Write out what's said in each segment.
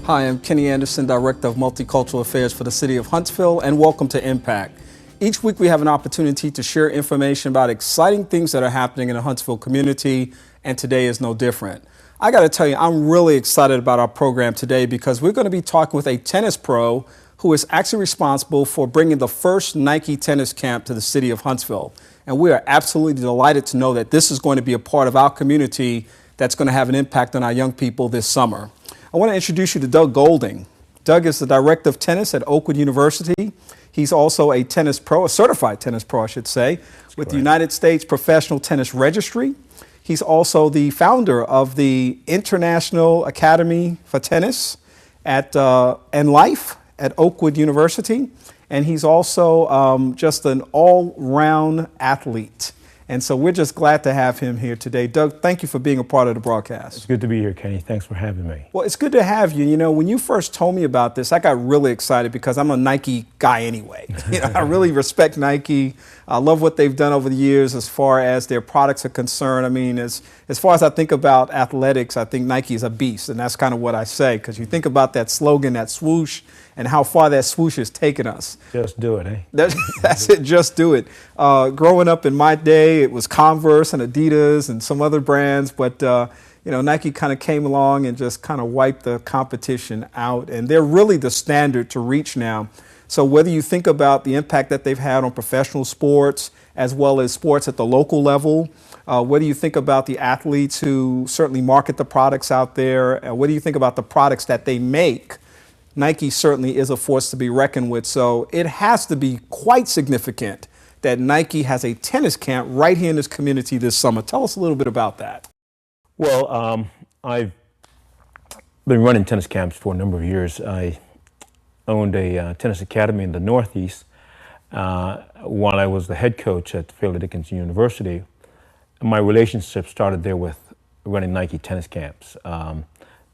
Hi, I'm Kenny Anderson, Director of Multicultural Affairs for the City of Huntsville, and welcome to Impact. Each week we have an opportunity to share information about exciting things that are happening in the Huntsville community, and today is no different. I got to tell you, I'm really excited about our program today because we're going to be talking with a tennis pro who is actually responsible for bringing the first Nike tennis camp to the City of Huntsville. And we are absolutely delighted to know that this is going to be a part of our community that's going to have an impact on our young people this summer. I want to introduce you to Doug Goulding. Doug is the Director of Tennis at Oakwood University. He's also a tennis pro, a certified tennis pro, I should say, with the United States Professional Tennis Registry. He's also the founder of the International Academy for Tennis and Life at Oakwood University. And he's also just an all-round athlete. And so we're just glad to have him here today. Doug, thank you for being a part of the broadcast. It's good to be here, Kenny. Thanks for having me. Well, it's good to have you. You know, when you first told me about this, I got really excited because I'm a Nike guy anyway. You know, I really respect Nike. I love what they've done over the years as far as their products are concerned. I mean, as far as I think about athletics, I think Nike is a beast, and that's kind of what I say, because you think about that slogan, that swoosh, and how far that swoosh has taken us. Just do it, eh? That's it, just do it. Growing up in my day, it was Converse and Adidas and some other brands, but you know, Nike kind of came along and just kind of wiped the competition out, and they're really the standard to reach now. So whether you think about the impact that they've had on professional sports as well as sports at the local level, what do you think about the athletes who certainly market the products out there? What do you think about the products that they make? Nike certainly is a force to be reckoned with. So it has to be quite significant that Nike has a tennis camp right here in this community this summer. Tell us a little bit about that. Well, I've been running tennis camps for a number of years. I owned a tennis academy in the Northeast while I was the head coach at Fairleigh Dickinson University. My relationship started there with running Nike tennis camps.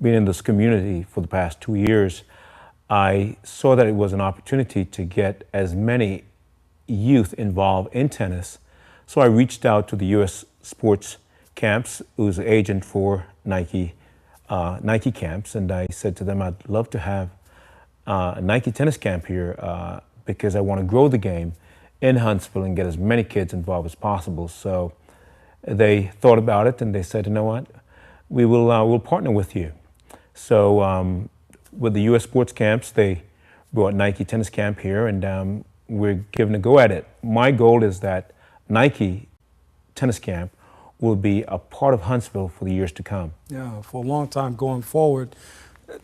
Being in this community for the past 2 years, I saw that it was an opportunity to get as many youth involved in tennis. So I reached out to the U.S. Sports Camps, who's an agent for Nike camps, and I said to them, I'd love to have a Nike tennis camp here because I want to grow the game in Huntsville and get as many kids involved as possible. So they thought about it and they said, you know what, we'll partner with you. So with the U.S. Sports Camps, they brought Nike Tennis Camp here, and we're giving a go at it. My goal is that Nike Tennis Camp will be a part of Huntsville for the years to come. Yeah, for a long time going forward.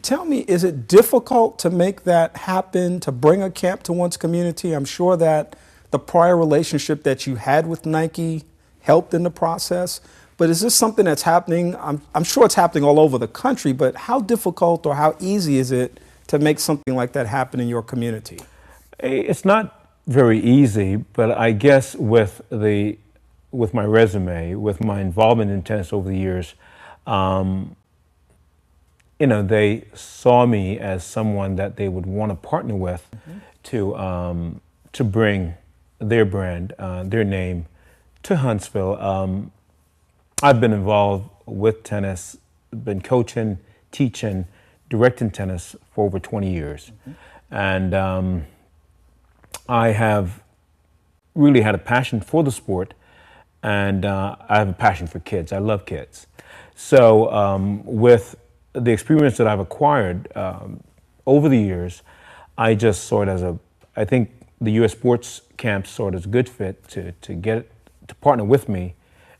Tell me, is it difficult to make that happen, to bring a camp to one's community? I'm sure that the prior relationship that you had with Nike helped in the process. But is this something that's happening? I'm sure it's happening all over the country, but how difficult or how easy is it to make something like that happen in your community? It's not very easy, but I guess with my resume, with my involvement in tennis over the years, you know, they saw me as someone that they would want to partner with to bring their brand, their name to Huntsville. I've been involved with tennis, been coaching, teaching, directing tennis for over 20 years. And I have really had a passion for the sport, and I have a passion for kids. I love kids. So with the experience that I've acquired over the years, I just saw it I think the U.S. Sports Camp saw it as a good fit to partner with me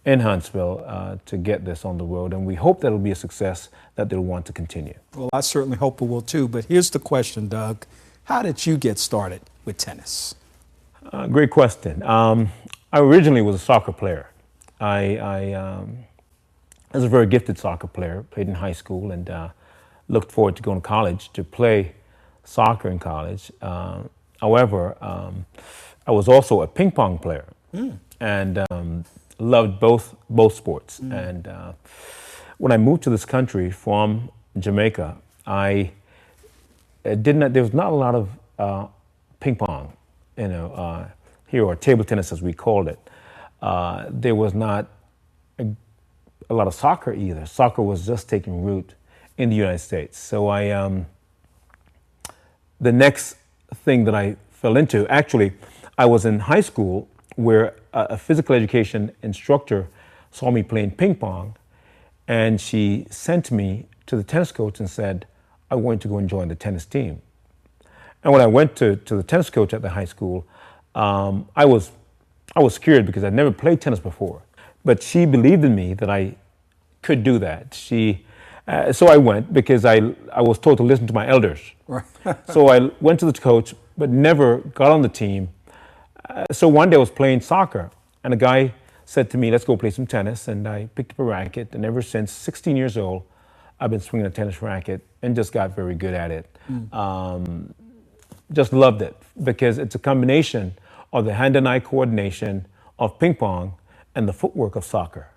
in Huntsville to get this on the road, and we hope that it'll be a success that they'll want to continue. Well, I certainly hope it will too, but here's the question, Doug. How did you get started with tennis? Great question. I originally was a soccer player. I was a very gifted soccer player, played in high school, and looked forward to going to college to play soccer in college. However, I was also a ping pong player and loved both sports. And when I moved to this country from Jamaica, there was not a lot of ping pong, here, or table tennis as we called it. There was not a lot of soccer either. Soccer was just taking root in the United States. So I the next thing that I fell into, actually, I was in high school where a physical education instructor saw me playing ping pong, and she sent me to the tennis coach and said, I want you to go and join the tennis team. And when I went to the tennis coach at the high school, I was scared because I'd never played tennis before. But she believed in me that I could do that. So I went because I was told to listen to my elders. Right. So I went to the coach, but never got on the team. So one day I was playing soccer, and a guy said to me, let's go play some tennis. And I picked up a racket, and ever since 16 years old, I've been swinging a tennis racket and just got very good at it. Just loved it because it's a combination of the hand and eye coordination of ping pong and the footwork of soccer.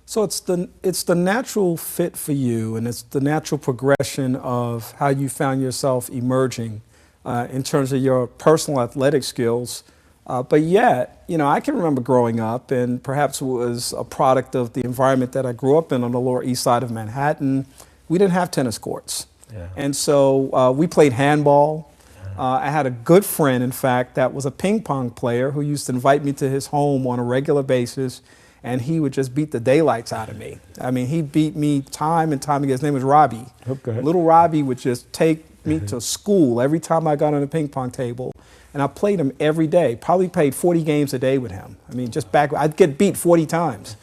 So it's the natural fit for you, and it's the natural progression of how you found yourself emerging in terms of your personal athletic skills. But yet, I can remember growing up, and perhaps it was a product of the environment that I grew up in on the Lower East Side of Manhattan. We didn't have tennis courts. Yeah. And so we played handball. I had a good friend, in fact, that was a ping pong player who used to invite me to his home on a regular basis, and he would just beat the daylights out of me. I mean, he beat me time and time again. His name was Robbie. Okay. Little Robbie would just take me to school every time I got on the ping pong table, and I played him every day. Probably played 40 games a day with him. I mean, just back, I'd get beat 40 times.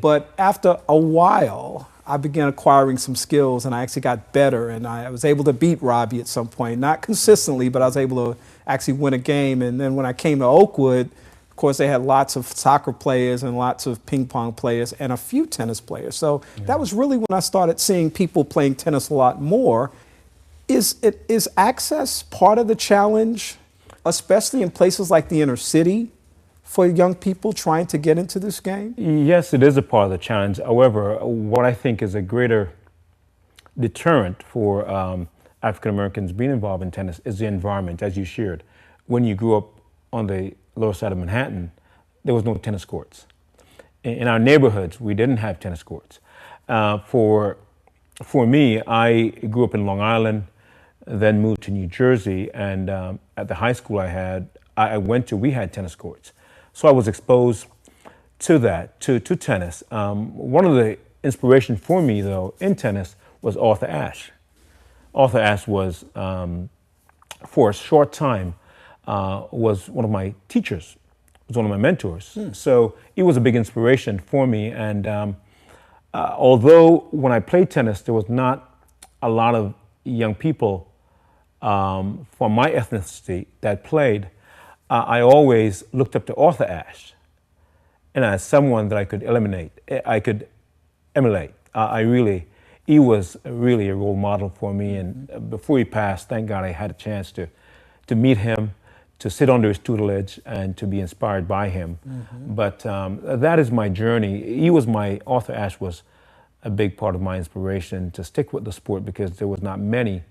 But after a while, I began acquiring some skills, and I actually got better, and I was able to beat Robbie at some point. Not consistently, but I was able to actually win a game. And then when I came to Oakwood, of course, they had lots of soccer players and lots of ping pong players and a few tennis players. So that was really when I started seeing people playing tennis a lot more. Is access part of the challenge, especially in places like the inner city, for young people trying to get into this game? Yes, it is a part of the challenge. However, what I think is a greater deterrent for African Americans being involved in tennis is the environment, as you shared. When you grew up on the lower side of Manhattan, there was no tennis courts. In our neighborhoods, we didn't have tennis courts. For me, I grew up in Long Island, then moved to New Jersey, and at the high school we had tennis courts. So I was exposed to that, to tennis. One of the inspiration for me, though, in tennis was Arthur Ashe. Arthur Ashe was, for a short time, was one of my teachers, was one of my mentors. So he was a big inspiration for me. And although when I played tennis, there was not a lot of young people from my ethnicity that played, I always looked up to Arthur Ashe, and as someone that I could emulate. He was really a role model for me. And before he passed, thank God I had a chance to meet him, to sit under his tutelage, and to be inspired by him. But that is my journey. Arthur Ashe was a big part of my inspiration to stick with the sport because there was not many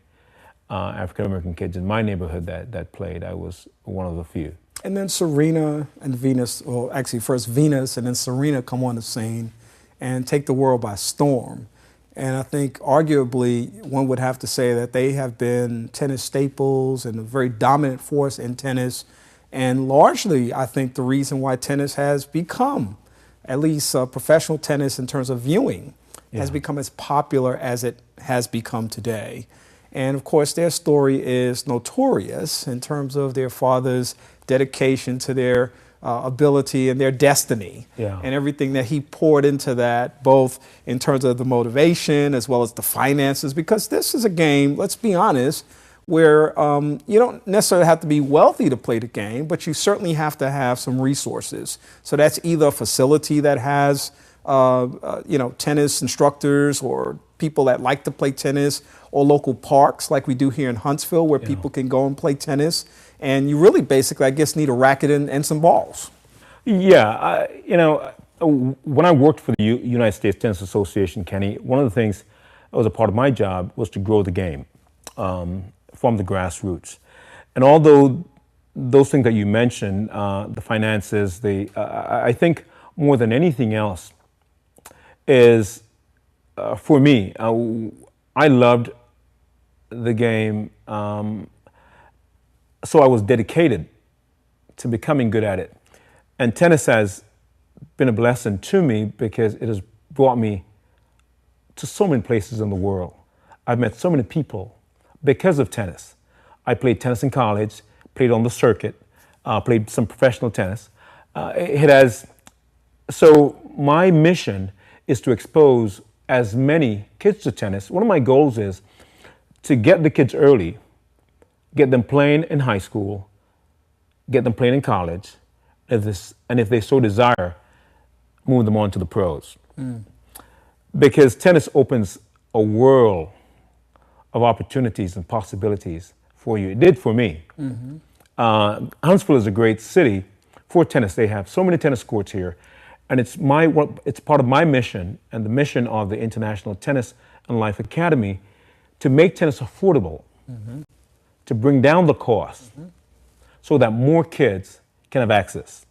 African American kids in my neighborhood that played. I was one of the few. And then Serena and Venus, or actually first Venus and then Serena come on the scene and take the world by storm. And I think arguably one would have to say that they have been tennis staples and a very dominant force in tennis. And largely, I think the reason why tennis has become, at least professional tennis in terms of viewing, has become as popular as it has become today. And of course, their story is notorious in terms of their father's dedication to their ability and their destiny, and everything that he poured into that, both in terms of the motivation as well as the finances, because this is a game, let's be honest, where you don't necessarily have to be wealthy to play the game, but you certainly have to have some resources. So that's either a facility that has tennis instructors or people that like to play tennis, or local parks like we do here in Huntsville where people can go and play tennis. And you really basically, I guess, need a racket and some balls. Yeah, when I worked for the United States Tennis Association, Kenny, one of the things that was a part of my job was to grow the game from the grassroots. And although those things that you mentioned, the finances, I think more than anything else is, for me, I loved the game so I was dedicated to becoming good at it. And tennis has been a blessing to me because it has brought me to so many places in the world. I've met so many people because of tennis. I played tennis in college, played on the circuit, played some professional tennis. So my mission is to expose as many kids to tennis. One of my goals is to get the kids early, get them playing in high school, get them playing in college, and if they so desire, move them on to the pros. Because tennis opens a world of opportunities and possibilities for you. It did for me. Huntsville is a great city for tennis. They have so many tennis courts here. And it's part of my mission and the mission of the International Tennis and Life Academy to make tennis affordable, to bring down the cost so that more kids can have access.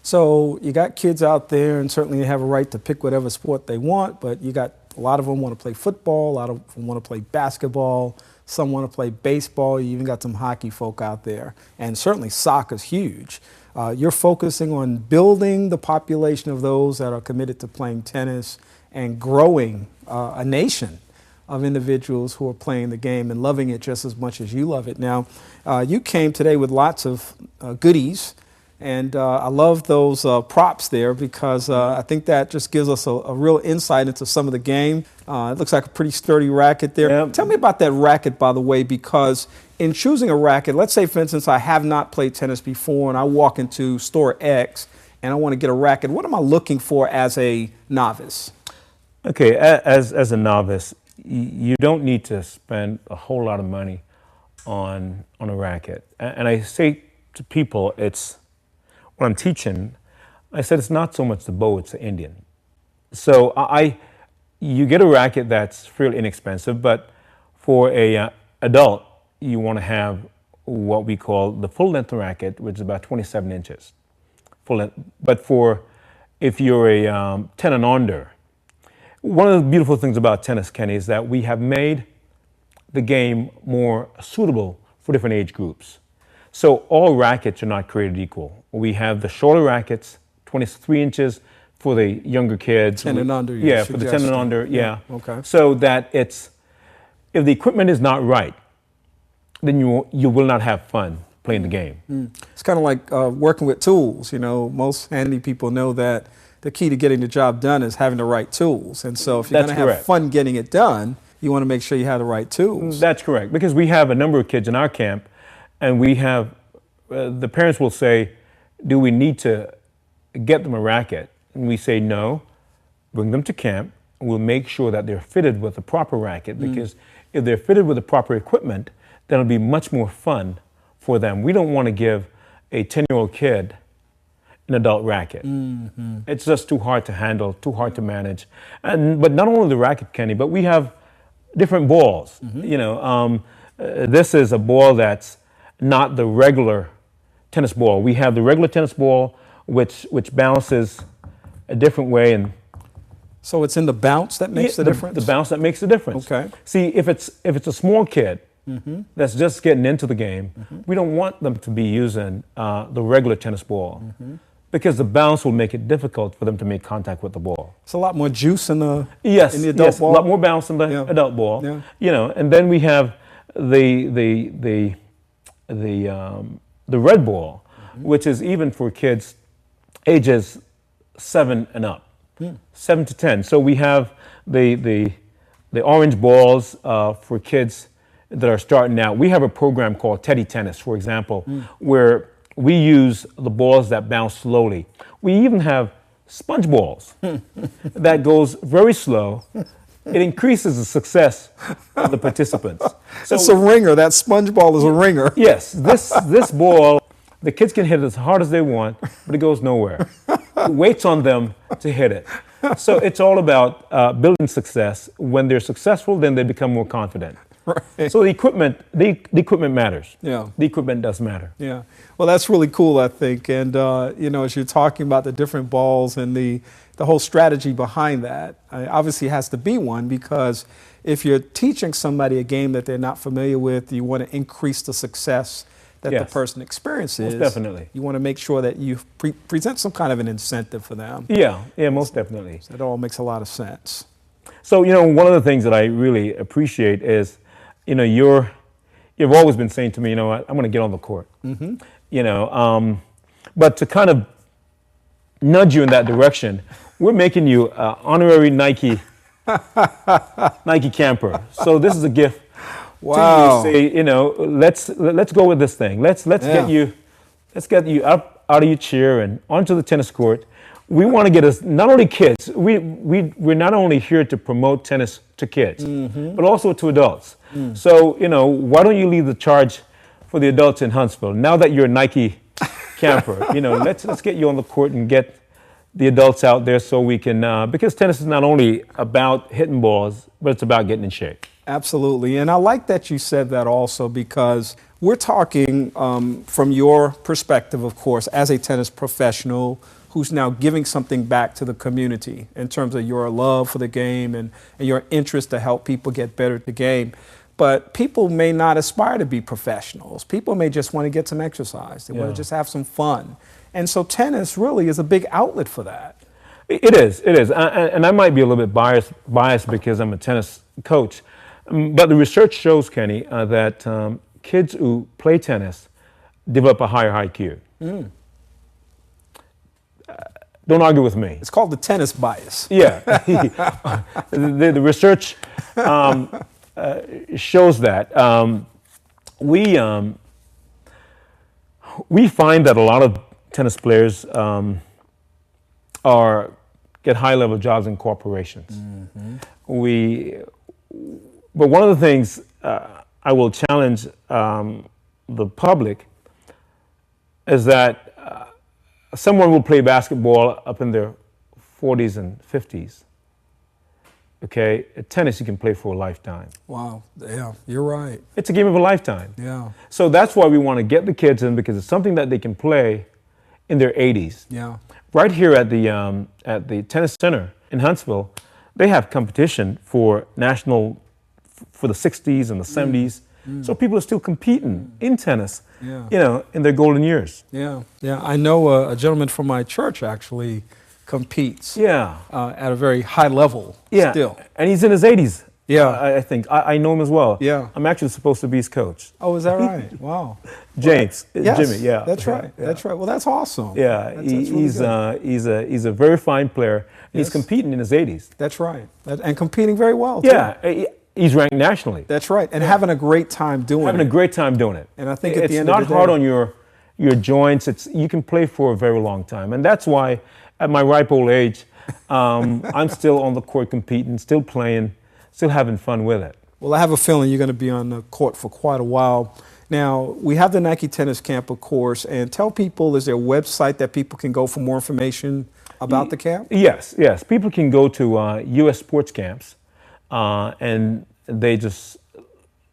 So you got kids out there, and certainly they have a right to pick whatever sport they want, but you got a lot of them want to play football, a lot of them want to play basketball, some want to play baseball, you even got some hockey folk out there, and certainly soccer's huge. You're focusing on building the population of those that are committed to playing tennis and growing a nation of individuals who are playing the game and loving it just as much as you love it. Now, you came today with lots of goodies, and I love those props there because I think that just gives us a real insight into some of the game. It looks like a pretty sturdy racket there. Yeah. Tell me about that racket, by the way, because in choosing a racket, let's say, for instance, I have not played tennis before and I walk into store X and I want to get a racket. What am I looking for as a novice? Okay, as a novice, you don't need to spend a whole lot of money on a racket. And I say to people, when I'm teaching, I said it's not so much the bow, it's the Indian. So you get a racket that's fairly inexpensive, but for a adult, you want to have what we call the full length racket, which is about 27 inches. Full length. But if you're a 10 and under, one of the beautiful things about tennis, Kenny, is that we have made the game more suitable for different age groups. So all rackets are not created equal. We have the shorter rackets, 23 inches for the younger kids. 10 and under. Yeah, for the 10 and under, yeah. Okay. So that if the equipment is not right, then you will not have fun playing the game. It's kind of like working with tools. You know, most handy people know that the key to getting the job done is having the right tools. And so if you're going to have fun getting it done, you want to make sure you have the right tools. That's correct, because we have a number of kids in our camp, and we have, the parents will say, do we need to get them a racket? And we say no, bring them to camp, and we'll make sure that they're fitted with the proper racket, because if they're fitted with the proper equipment, then it'll be much more fun for them. We don't want to give a 10-year-old kid an adult racket. It's just too hard to handle, too hard to manage. But not only the racket, Kenny, but we have different balls. You know, this is a ball that's not the regular tennis ball. We have the regular tennis ball, which bounces a different way. And so it's in the bounce that makes the difference? The bounce that makes the difference. Okay. See, if it's a small kid that's just getting into the game, we don't want them to be using the regular tennis ball, because the bounce will make it difficult for them to make contact with the ball. It's a lot more juice in the adult ball. A lot more bounce in the adult ball. Yeah. You know, and then we have the red ball, which is even for kids ages 7 and up, 7 to 10. So we have the orange balls for kids that are starting out. We have a program called Teddy Tennis, for example, where we use the balls that bounce slowly. We even have sponge balls that goes very slow. It increases the success of the participants. So it's a ringer. That sponge ball is a ringer. Yes, this ball, the kids can hit it as hard as they want, but it goes nowhere. It waits on them to hit it. So it's all about building success. When they're successful, then they become more confident. Right. So the equipment matters. Yeah. The equipment does matter. Yeah. Well, that's really cool, I think. And, you know, as you're talking about the different balls and the whole strategy behind that, obviously has to be one, because if you're teaching somebody a game that they're not familiar with, you want to increase the success that the Yes. person experiences, Most definitely. you want to make sure that you present some kind of an incentive for them. Yeah, most definitely. So that all makes a lot of sense. So, one of the things that I really appreciate is, you've always been saying to me, I'm going to get on the court. But to kind of nudge you in that direction, we're making you an honorary Nike camper. So this is a gift. Wow. To you, say, let's go with this thing. Let's get you up out of your chair and onto the tennis court. We want to get us not only kids. We're not only here to promote tennis to kids, but also to adults. So why don't you lead the charge for the adults in Huntsville? Now that you're a Nike camper, let's get you on the court and get the adults out there so we can because tennis is not only about hitting balls, but it's about getting in shape. Absolutely. And I like that you said that also, because we're talking from your perspective, of course, as a tennis professional who's now giving something back to the community in terms of your love for the game and your interest to help people get better at the game. But people may not aspire to be professionals. People may just want to get some exercise. They want to just have some fun. And so tennis really is a big outlet for that. It is. And I might be a little bit biased because I'm a tennis coach. But the research shows, Kenny, that kids who play tennis develop a higher IQ. Don't argue with me. It's called the tennis bias. Yeah. The research shows that. We find that a lot of tennis players get high-level jobs in corporations. But one of the things I will challenge the public is that someone will play basketball up in their 40s and 50s. Okay, at tennis you can play for a lifetime. Wow, yeah, you're right. It's a game of a lifetime. Yeah. So that's why we want to get the kids in, because it's something that they can play in their 80s. Yeah. Right here at the tennis center in Huntsville, they have competition for national for the 60s and the 70s. So people are still competing in tennis, in their golden years. Yeah. I know a gentleman from my church actually competes. At a very high level. Still. And he's in his 80s. Yeah. I think I know him as well. Yeah. I'm actually supposed to be his coach. Oh, is that right? Wow. James, Yes, Jimmy. Yeah. That's right. Yeah. That's right. Well, that's awesome. Yeah. That's really good. He's a very fine player. He's Yes. competing in his 80s. That's right. And competing very well, too. Yeah. He's ranked nationally. That's right. And having a great time doing it. Having a great time doing it. And I think at the end of the day, it's not hard on your joints. You can play for a very long time. And that's why at my ripe old age, I'm still on the court competing, still playing, still having fun with it. Well, I have a feeling you're going to be on the court for quite a while. Now, we have the Nike Tennis Camp, of course, and tell people, is there a website that people can go for more information about the camp? Yes. People can go to U.S. Sports Camps, and they just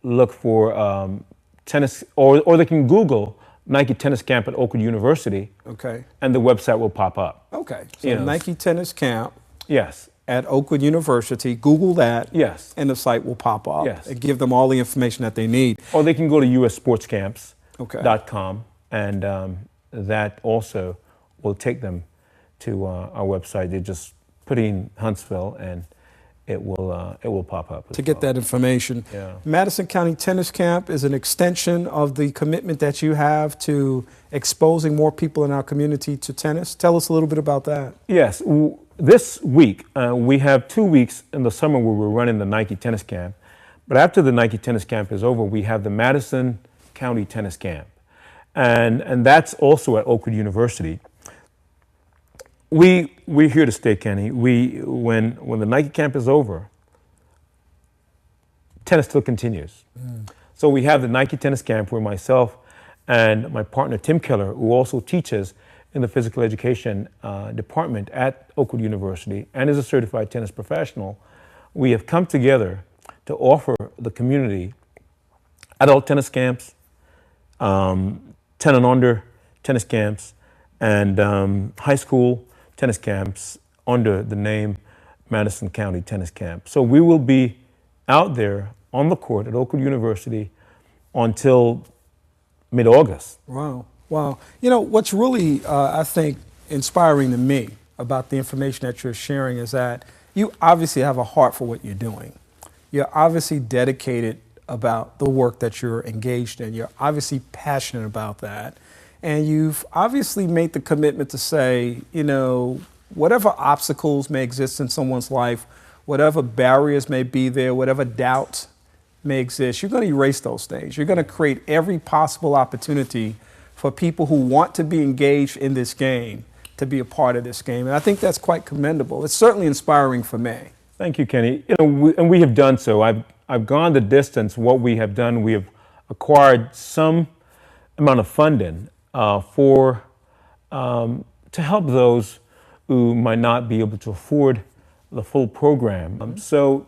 look for tennis, or they can Google Nike Tennis Camp at Oakwood University. Okay. And the website will pop up. Okay. So Nike Tennis Camp. Yes. At Oakwood University. Google that. Yes. And the site will pop up. Yes. And give them all the information that they need. Or they can go to ussportscamps.com, Okay. and that also will take them to our website. They just put in Huntsville, and it will pop up to get that information. Yeah. Madison County Tennis Camp is an extension of the commitment that you have to exposing more people in our community to tennis. Tell us a little bit about that. Yes. This week, we have 2 weeks in the summer where we're running the Nike Tennis Camp. But after the Nike Tennis Camp is over, we have the Madison County Tennis Camp. And that's also at Oakwood University. We're here to stay, Kenny. When the Nike Camp is over, tennis still continues. So we have the Nike Tennis Camp where myself and my partner Tim Keller, who also teaches in the physical education department at Oakwood University and is a certified tennis professional, we have come together to offer the community adult tennis camps, 10 and under tennis camps, and high school tennis camps under the name Madison County Tennis Camp. So we will be out there on the court at Oakwood University until mid-August. Wow. Wow. You know, what's really, I think, inspiring to me about the information that you're sharing is that you obviously have a heart for what you're doing. You're obviously dedicated about the work that you're engaged in. You're obviously passionate about that. And you've obviously made the commitment to say, you know, whatever obstacles may exist in someone's life, whatever barriers may be there, whatever doubts may exist, you're going to erase those things. You're going to create every possible opportunity for people who want to be engaged in this game to be a part of this game. And I think that's quite commendable. It's certainly inspiring for me. Thank you, Kenny. You know, we have done so. I've gone the distance. What we have done, we have acquired some amount of funding to help those who might not be able to afford the full program. So,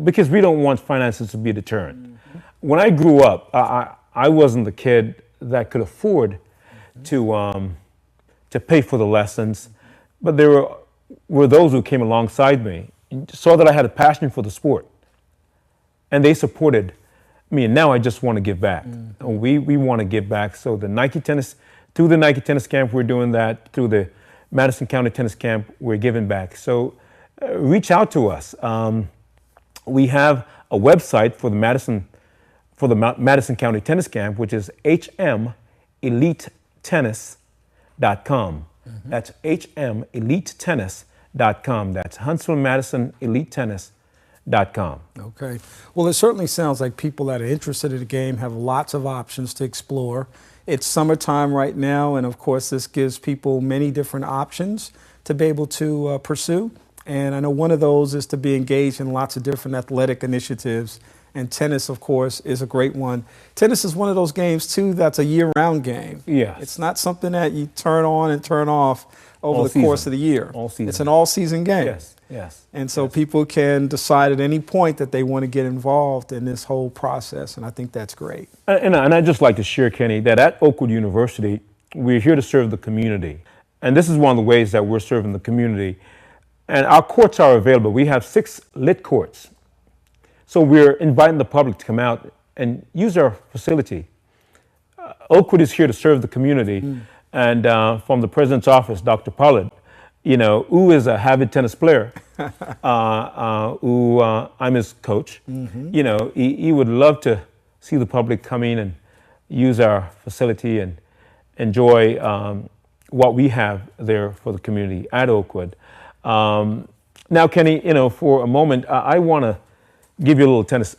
because we don't want finances to be a deterrent. When I grew up, I wasn't the kid that could afford to pay for the lessons, but there were those who came alongside me, saw that I had a passion for the sport, and they supported me. And now I just want to give back. We want to give back. So through the Nike Tennis Camp, we're doing that. Through the Madison County Tennis Camp, we're giving back. So reach out to us. We have a website for the Madison County Tennis Camp, which is hmelitetennis.com. That's hmelitetennis.com. That's Huntsville Madison Elite-Tennis.com. Okay. Well, it certainly sounds like people that are interested in the game have lots of options to explore. It's summertime right now, and of course, this gives people many different options to be able to pursue. And I know one of those is to be engaged in lots of different athletic initiatives. And tennis, of course, is a great one. Tennis is one of those games, too, that's a year-round game. Yes. It's not something that you turn on and turn off over the course of the year. All season. It's an all-season game. Yes, yes. And so people can decide at any point that they want to get involved in this whole process, and I think that's great. And I'd just like to share, Kenny, that at Oakwood University, we're here to serve the community. And this is one of the ways that we're serving the community. And our courts are available. We have 6 lit courts. So we're inviting the public to come out and use our facility. Oakwood is here to serve the community. And from the president's office, Dr. Pollard, you know, who is a avid tennis player, I'm his coach. You know, he would love to see the public come in and use our facility and enjoy what we have there for the community at Oakwood. Now, Kenny, you know, for a moment, I want to give you a little tennis.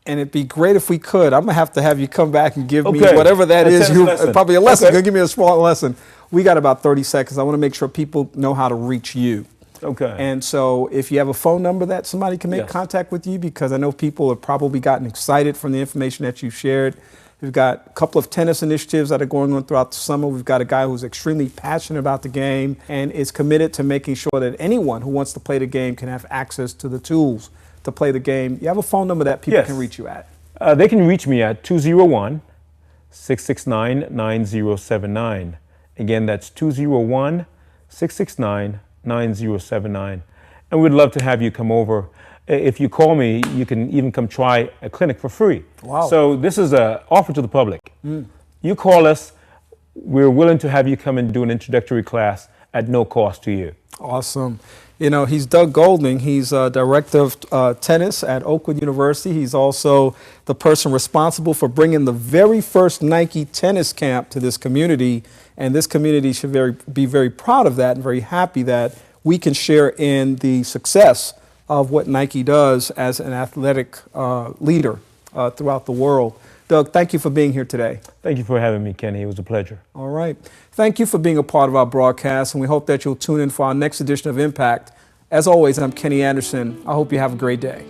And it'd be great if we could. I'm going to have you come back and give me Okay. whatever that is. Probably a lesson. Okay. You're going to give me a small lesson. We got about 30 seconds. I want to make sure people know how to reach you. Okay. And so if you have a phone number that somebody can make Yes. contact with you, because I know people have probably gotten excited from the information that you've shared. We've got a couple of tennis initiatives that are going on throughout the summer. We've got a guy who's extremely passionate about the game and is committed to making sure that anyone who wants to play the game can have access to the tools to play the game. You have a phone number that people Yes. can reach you at? They can reach me at 201-669-9079. Again, that's 201-669-9079. And we'd love to have you come over. If you call me, you can even come try a clinic for free. Wow. So this is an offer to the public. You call us, we're willing to have you come and do an introductory class at no cost to you. Awesome. You know, he's Doug Goulding. He's director of tennis at Oakwood University. He's also the person responsible for bringing the very first Nike tennis camp to this community. And this community should be very proud of that and very happy that we can share in the success of what Nike does as an athletic leader throughout the world. Doug, thank you for being here today. Thank you for having me, Kenny. It was a pleasure. All right. Thank you for being a part of our broadcast, and we hope that you'll tune in for our next edition of Impact. As always, I'm Kenny Anderson. I hope you have a great day.